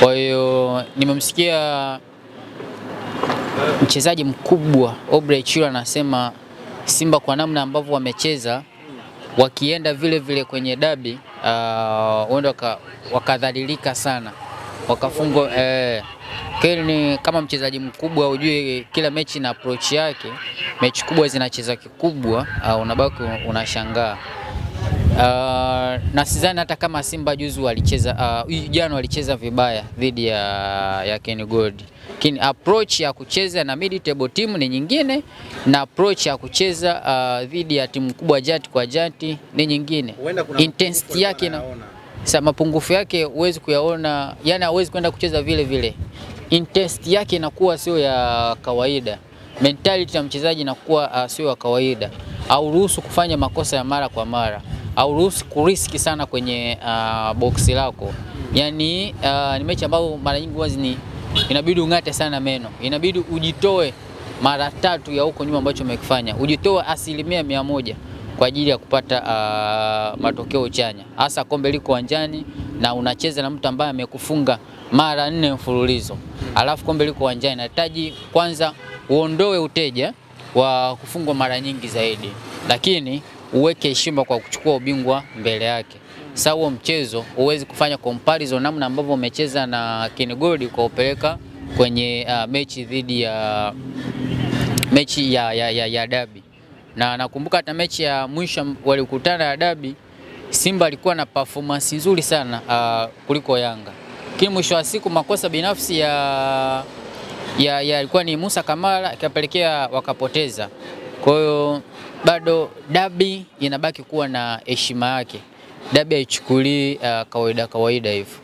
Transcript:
Kwa hiyo nimemsikia mchezaji mkubwa Aubrey Chilo anasema Simba kwa namna ambavyo wamecheza wakienda vile vile kwenye dabi wenda wakadhalilika sana, wakafungwa. Ni kama mchezaji mkubwa ujue kila mechi na approach yake. Mechi kubwa zinacheza kikubwa, unabaki unashangaa. Na sidhani hata kama Simba juzi walicheza jana walicheza vibaya dhidi ya Ken Gold. Lakini approach ya kucheza na mid table team ni nyingine, na approach ya kucheza dhidi ya timu kubwa Jati kwa Jati ni nyingine. Intensity yake na mapungufu yake huwezi kuyaona, yani hawezi kwenda kucheza vile vile. Intensity yake inakuwa sio ya kawaida. Mentality ya mchezaji inakuwa sio ya kawaida. Au ruhusu kufanya makosa ya mara kwa mara. Au ruhusu kuriski sana kwenye boksi lako. Yani ni mechi ambayo mara nyingi wazi inabidi ungate sana meno. Inabidi ujitoe mara 3 ya huko nyuma ambacho umekifanya. Ujitoe 100% kwa ajili ya kupata matokeo chanya. Hasa kombe liko uwanjani na unacheza na mtu ambaye amekufunga mara 4 mfululizo. Alafu kombe liko uwanjani, inahitaji kwanza uondoe uteja wa kufungwa mara nyingi zaidi, lakini uweke heshima kwa kuchukua ubingwa mbele yake. Sasa huo mchezo huwezi kufanya comparison namna ambavyo umecheza na Ken Gold kwa upeleka kwenye mechi dhidi ya mechi ya dabi. Na nakumbuka hata mechi ya mwisho walikutana ya dabi, Simba alikuwa na performance nzuri sana kuliko Yanga. Lakini mwisho wa siku makosa binafsi alikuwa ni Musa Kamara ikapelekea wakapoteza. Kwa hiyo bado dabi inabaki kuwa na heshima yake. Dabi haichukulii kawaida hivyo.